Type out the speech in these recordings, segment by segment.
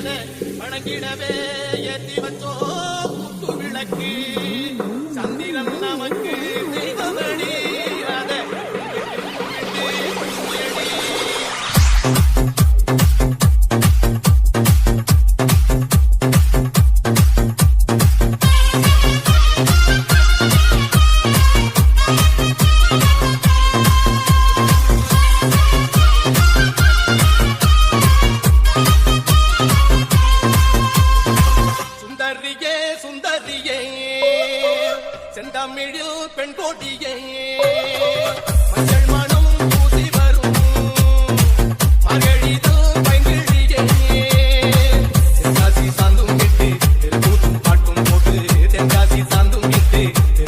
வணங்கிடவே ஏற்றி வச்சோ குத்து விளக்கு சந்திரன் நமக்கு தெய்வமணி அதை செந்தமிழில் பெண் கோட்டியே மஞ்சள் மனம் பூசி வரும் மகளிதல் பைங்கிழியே தென்காசி சாந்தும் விட்டு கூத்தும் பாட்டும் போட்டு தென்காசி சாந்தும் விட்டு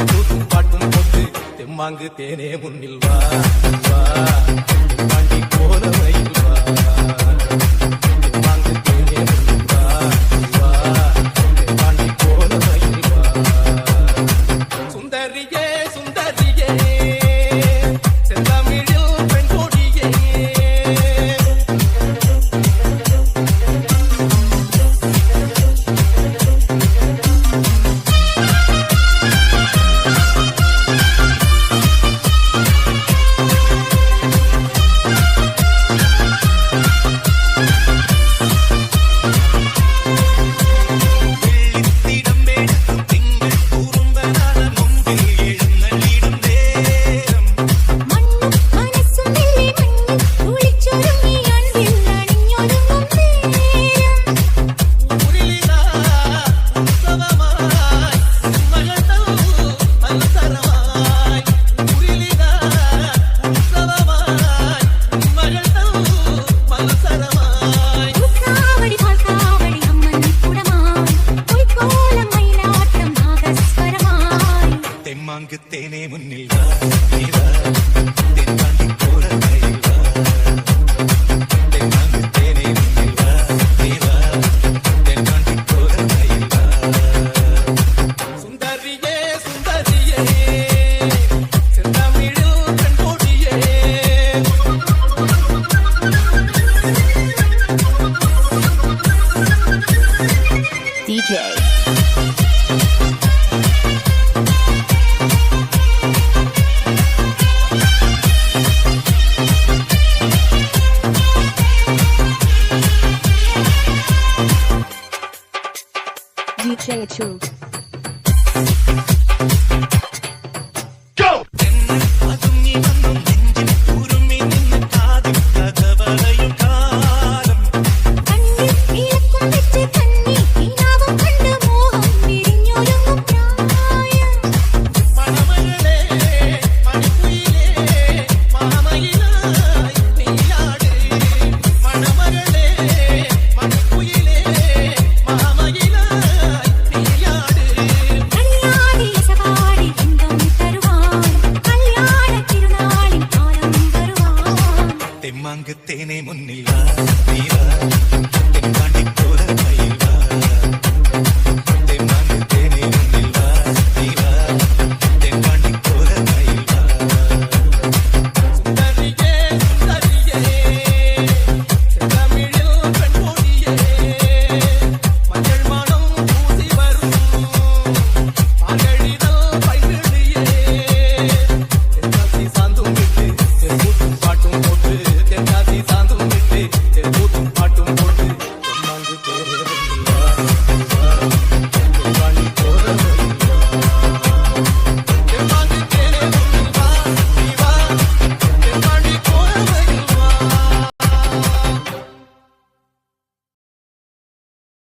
கூத்தும் பாட்டும் போட்டு தெம்மாங்கு தேனே முன்னில் வா வா தாண்டி போன மயில் வா தெம்மாங்கு தேனே முன்னில் வா வா தாண்டி போன மயில் வா சுந்தரியே சுந்தரியே செந்தமிழில் பெண் கொடியே தெம்மாங்கு தேனே முன்னில் வா தென்காண்டி போற மயில் வா தெம்மாங்கு தேனே முன்னில் வா தென்காண்டி போற மயில் வா சுந்தரியே சுந்தரியே செந்தமிழில் பெண் கொடியே DJ DJ Achoo. தெம்மாங்கு தேனே முன்னில் வா தென்காண்டி போற மயில் வா தெம்மாங்கு தேனே முன்னில் வா தென்காண்டி போற மயில் வா சுந்தரியே சுந்தரியே செந்தமிழில் பெண் கொடியே மஞ்சள் மனம் பூசி வரும் மகளிதல் பைங்கிழியே தென்காசி சாந்தும் விட்டு கூத்தும் பாட்டும் போட்டு தென்காசி சாந்தும் விட்டு கூத்தும் பாட்டும் போட்டு தெம்மாங்கு தேனே முன்னில்